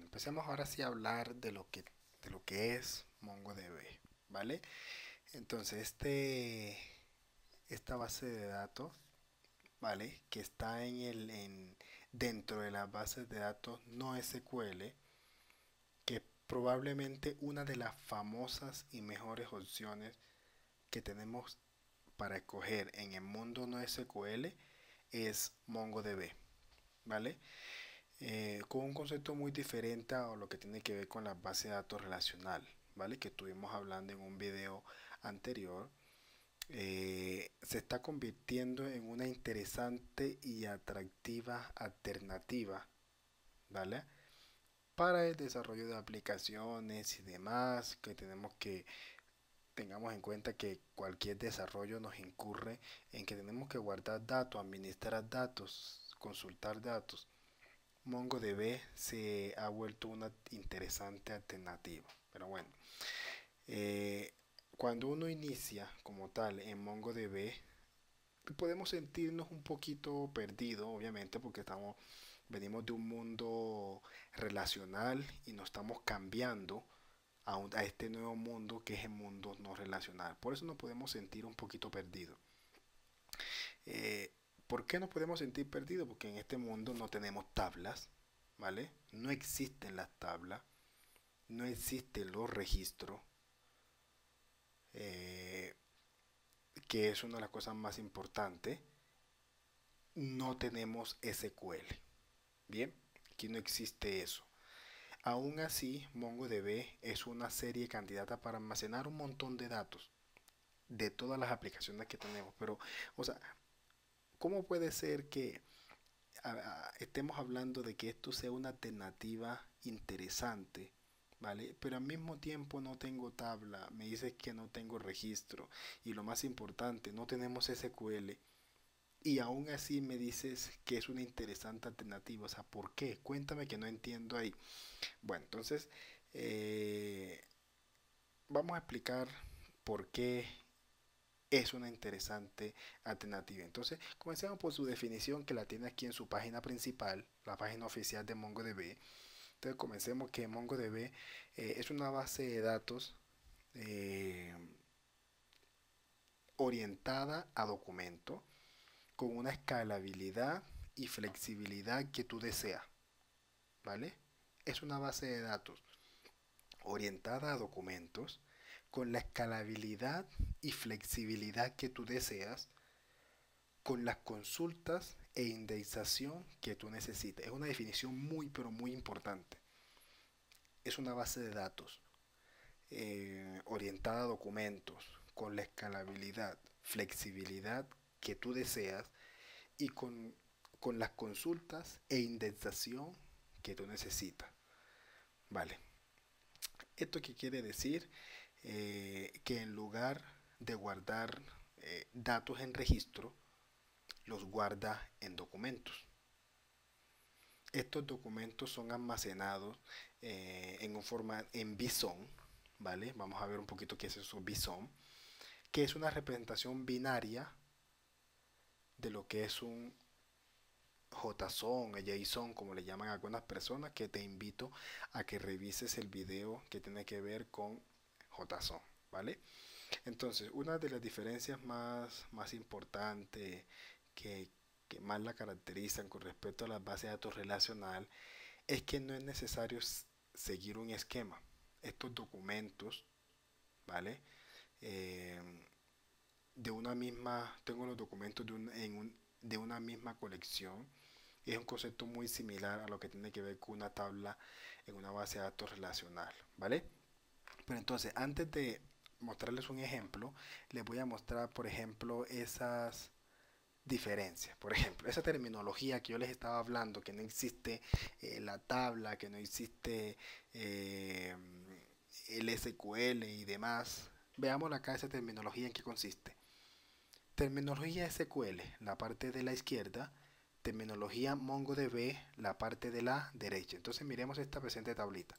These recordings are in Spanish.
Bueno, empecemos ahora sí a hablar de lo que es MongoDB, ¿vale? Entonces, esta base de datos, ¿vale? Que está dentro de las bases de datos no SQL, que es probablemente una de las famosas y mejores opciones que tenemos para escoger en el mundo no SQL es MongoDB, ¿vale? Con un concepto muy diferente a lo que tiene que ver con la base de datos relacional, ¿vale? Que estuvimos hablando en un video anterior. Se está convirtiendo en una interesante y atractiva alternativa, ¿vale? Para el desarrollo de aplicaciones y demás, que tengamos en cuenta que cualquier desarrollo nos incurre en que tenemos que guardar datos, administrar datos, consultar datos. MongoDB se ha vuelto una interesante alternativa. Pero bueno, eh, cuando uno inicia como tal en MongoDB, podemos sentirnos un poquito perdidos, obviamente, porque venimos de un mundo relacional y nos estamos cambiando a este nuevo mundo que es el mundo no relacional. Por eso nos podemos sentir un poquito perdidos. Eh, ¿Por qué nos podemos sentir perdidos? Porque en este mundo no tenemos tablas, ¿vale? No existen las tablas, no existen los registros, eh, que es una de las cosas más importantes. No tenemos SQL, ¿bien? Aquí no existe eso. Aún así, MongoDB es una serie candidata para almacenar un montón de datos de todas las aplicaciones que tenemos. Pero, o sea, ¿cómo puede ser que estemos hablando de que esto sea una alternativa interesante, ¿vale? Pero al mismo tiempo no tengo tabla, me dices que no tengo registro y lo más importante, no tenemos SQL y aún así me dices que es una interesante alternativa. O sea, ¿por qué? Cuéntame, que no entiendo ahí. Bueno, entonces eh, vamos a explicar por qué es una interesante alternativa. Entonces, comencemos por su definición, que la tiene aquí en su página principal, la página oficial de MongoDB. Entonces, comencemos que MongoDB es una base de datos eh, orientada a documentos con una escalabilidad y flexibilidad que tú deseas, ¿vale? Es una base de datos orientada a documentos con la escalabilidad y flexibilidad que tú deseas, con las consultas e indexación que tú necesites. Es una definición muy, pero muy importante. Es una base de datos orientada a documentos, con la escalabilidad, flexibilidad que tú deseas y con las consultas e indexación que tú necesitas. Vale. ¿Esto qué quiere decir? Que en lugar de guardar datos en registro, los guarda en documentos. Estos documentos son almacenados en un formato en BSON, ¿vale? Vamos a ver un poquito qué es eso BSON, que es una representación binaria de lo que es un JSON o JSON, como le llaman algunas personas, que te invito a que revises el video que tiene que ver con JSON, ¿vale? Entonces, una de las diferencias más importantes que, que más la caracterizan con respecto a las bases de datos relacional es que no es necesario seguir un esquema. Estos documentos, ¿vale? Eh, tengo los documentos de una misma colección. Es un concepto muy similar a lo que tiene que ver con una tabla en una base de datos relacional, ¿vale? Pero entonces, antes de mostrarles un ejemplo, les voy a mostrar, por ejemplo, esas diferencias. Por ejemplo, esa terminología que yo les estaba hablando, que no existe la tabla, que no existe eh, el SQL y demás. Veamos acá esa terminología en qué consiste. Terminología SQL, la parte de la izquierda. Terminología MongoDB, la parte de la derecha. Entonces miremos esta presente tablita.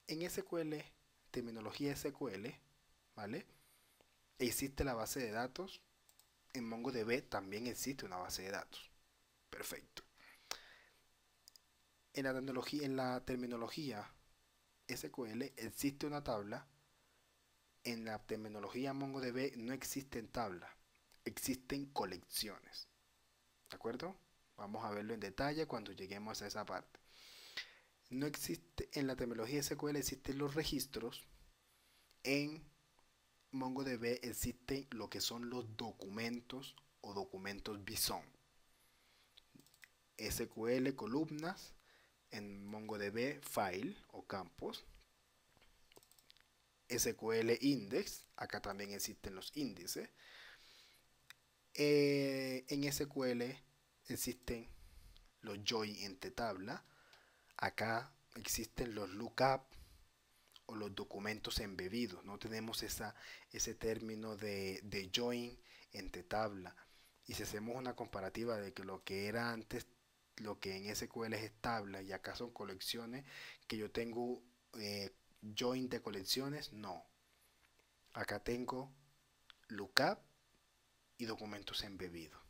En SQL, terminología SQL, ¿vale? Existe la base de datos. En MongoDB también existe una base de datos. Perfecto. en la terminología SQL existe una tabla. En la terminología MongoDB no existen tablas, existen colecciones. ¿De acuerdo? Vamos a verlo en detalle cuando lleguemos a esa parte. No existe, en la terminología SQL existen los registros. En MongoDB existen lo que son los documentos o documentos BSON. SQL columnas, en MongoDB file o campos. SQL index, acá también existen los índices. En SQL existen los join entre tabla. Acá existen los lookup o los documentos embebidos. No tenemos ese término de join entre tabla. Y si hacemos una comparativa de que lo que era antes, lo que en SQL es tabla y acá son colecciones, que yo tengo join de colecciones, no. Acá tengo lookup y documentos embebidos.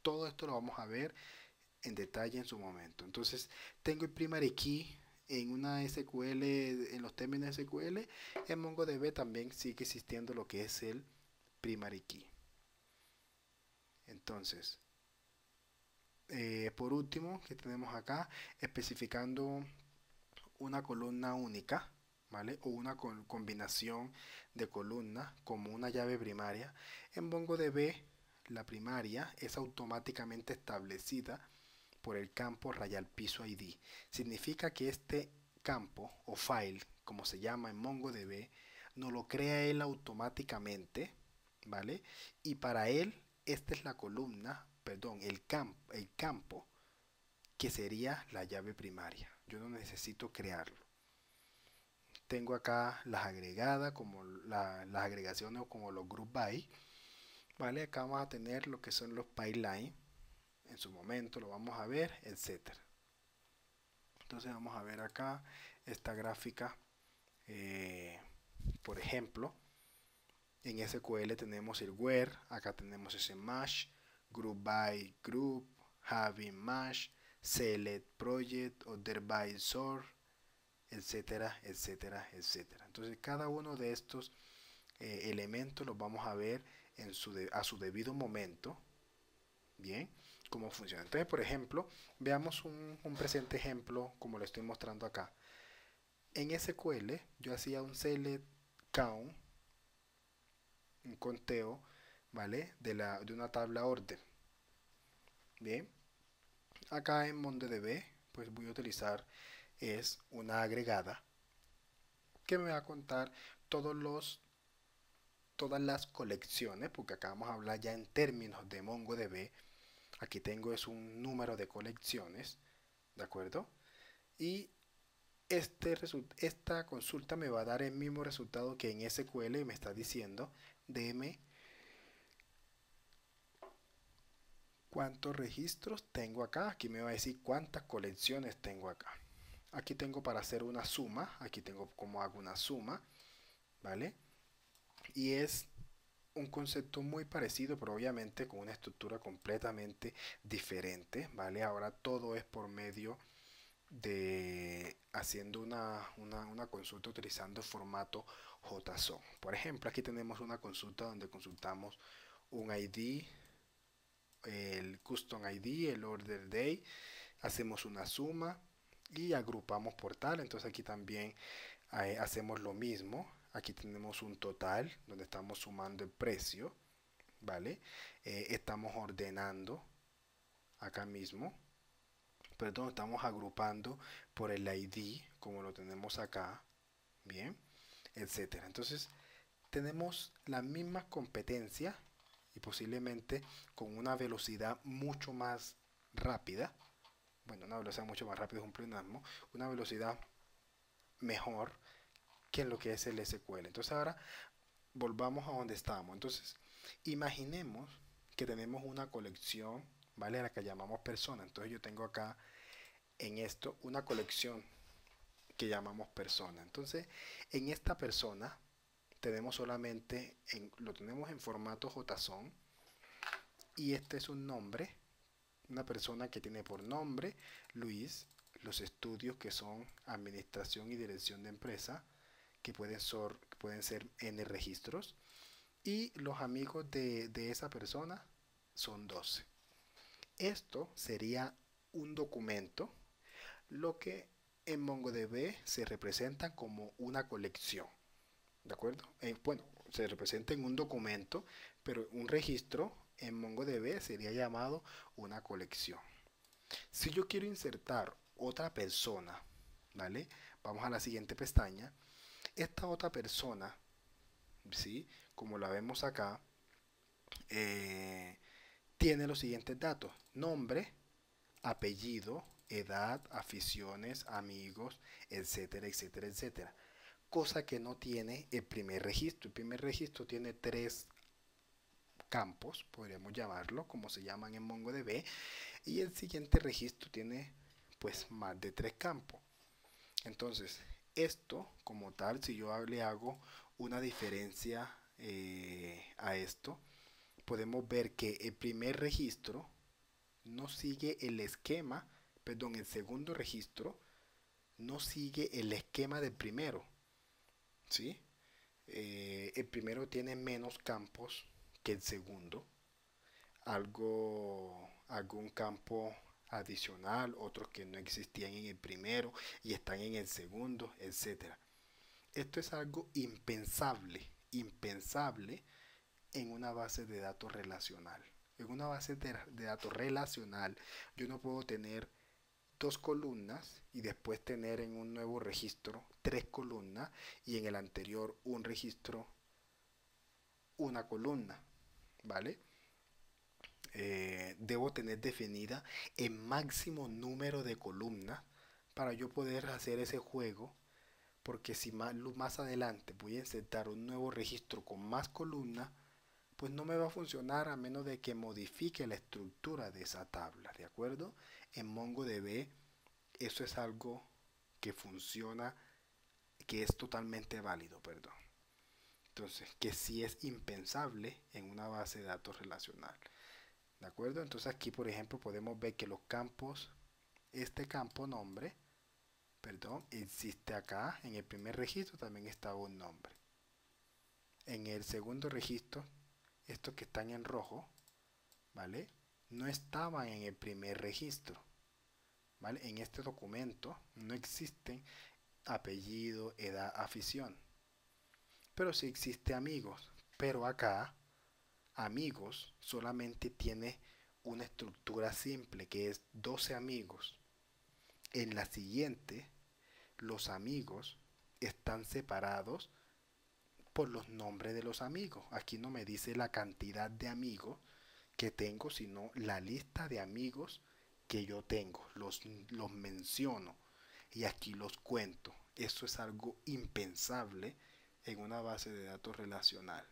Todo esto lo vamos a ver en detalle en su momento. Entonces, tengo el primary key en una SQL, en los términos SQL. En MongoDB también sigue existiendo lo que es el primary key. Entonces, por último, que tenemos acá, especificando una columna única, ¿vale? O una combinación de columnas como una llave primaria. En MongoDB, la primaria es automáticamente establecida por el campo rayal piso ID. Significa que este campo o file, como se llama en MongoDB, no lo crea él automáticamente, ¿vale? Y para él, esta es la columna, perdón, el campo que sería la llave primaria. Yo no necesito crearlo. Tengo acá las agregadas, como las agregaciones o como los group by, ¿vale? Acá vamos a tener lo que son los pipeline. En su momento lo vamos a ver, etcétera. Entonces vamos a ver acá esta gráfica. Por ejemplo, en SQL tenemos el where, acá tenemos ese mash, group by group, having mash, select project, order by sort, etcétera, etcétera, etcétera. Entonces cada uno de estos elementos los vamos a ver a su debido momento. Bien, cómo funciona. Entonces, por ejemplo, veamos un presente ejemplo como lo estoy mostrando acá. En SQL yo hacía un select count, un conteo, ¿vale? De una tabla orden. Bien, acá en MongoDB pues voy a utilizar es una agregada que me va a contar todas las colecciones, porque acá vamos a hablar ya en términos de MongoDB. Aquí tengo es un número de colecciones, ¿de acuerdo? Y esta consulta me va a dar el mismo resultado que en SQL me está diciendo, deme cuántos registros tengo acá. Aquí me va a decir cuántas colecciones tengo acá. Aquí tengo para hacer una suma, aquí tengo cómo hago una suma, ¿vale? Y es un concepto muy parecido, pero obviamente con una estructura completamente diferente, ¿vale? Ahora todo es por medio de haciendo una consulta utilizando el formato JSON. Por ejemplo, aquí tenemos una consulta donde consultamos un ID, el custom ID, el order day, hacemos una suma y agrupamos por tal. Entonces aquí también hacemos lo mismo. Aquí tenemos un total donde estamos sumando el precio, ¿vale? Estamos ordenando acá mismo, perdón, estamos agrupando por el ID como lo tenemos acá, bien, etcétera. Entonces tenemos las mismas competencias y posiblemente con una velocidad mucho más rápida. Bueno, una velocidad mucho más rápida es un pleonasmo, una velocidad mejor que en lo que es el SQL. Entonces ahora volvamos a donde estábamos. Entonces imaginemos que tenemos una colección, ¿vale? A la que llamamos persona. Entonces yo tengo acá en esto una colección que llamamos persona. Entonces en esta persona tenemos solamente, lo tenemos en formato JSON y este es un nombre, una persona que tiene por nombre Luis, los estudios que son administración y dirección de empresa, que pueden ser N registros, y los amigos de esa persona son 12. Esto sería un documento, lo que en MongoDB se representa como una colección, ¿de acuerdo? Bueno, se representa en un documento, pero un registro en MongoDB sería llamado una colección. Si yo quiero insertar otra persona, ¿vale? Vamos a la siguiente pestaña. Esta otra persona, ¿sí? Como la vemos acá, tiene los siguientes datos: nombre, apellido, edad, aficiones, amigos, etcétera, etcétera, etcétera. Cosa que no tiene el primer registro. El primer registro tiene 3 campos, podríamos llamarlo, como se llaman en MongoDB, y el siguiente registro tiene pues más de 3 campos. Entonces, esto como tal, si yo le hago una diferencia a esto, podemos ver que el primer registro no sigue el esquema, perdón, el segundo registro no sigue el esquema del primero, ¿sí? El primero tiene menos campos que el segundo, algún campo adicional, otros que no existían en el primero y están en el segundo, etcétera. Esto es algo impensable en una base de datos relacional. En una base de datos relacional yo no puedo tener 2 columnas y después tener en un nuevo registro 3 columnas y en el anterior un registro una columna, ¿vale? Debo tener definida el máximo número de columnas para yo poder hacer ese juego, porque si más adelante voy a insertar un nuevo registro con más columnas, pues no me va a funcionar a menos de que modifique la estructura de esa tabla, ¿de acuerdo? En MongoDB eso es algo que funciona, que es totalmente válido, perdón. Entonces, que sí es impensable en una base de datos relacional. ¿De acuerdo? Entonces aquí, por ejemplo, podemos ver que los campos, este campo nombre, perdón, existe acá. En el primer registro también estaba un nombre. En el segundo registro, estos que están en rojo, ¿vale? No estaban en el primer registro, ¿vale? En este documento no existen apellido, edad, afición. Pero sí existe amigos. Pero acá, amigos solamente tiene una estructura simple, que es 12 amigos. En la siguiente, los amigos están separados por los nombres de los amigos. Aquí no me dice la cantidad de amigos que tengo, sino la lista de amigos que yo tengo. Los menciono y aquí los cuento. Eso es algo impensable en una base de datos relacional.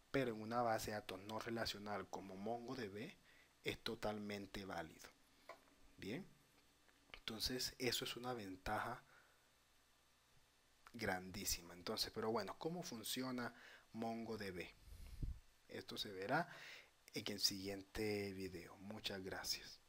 Pero en una base de datos no relacional como MongoDB es totalmente válido. Bien, entonces eso es una ventaja grandísima. Entonces, pero bueno, ¿cómo funciona MongoDB? Esto se verá en el siguiente video. Muchas gracias.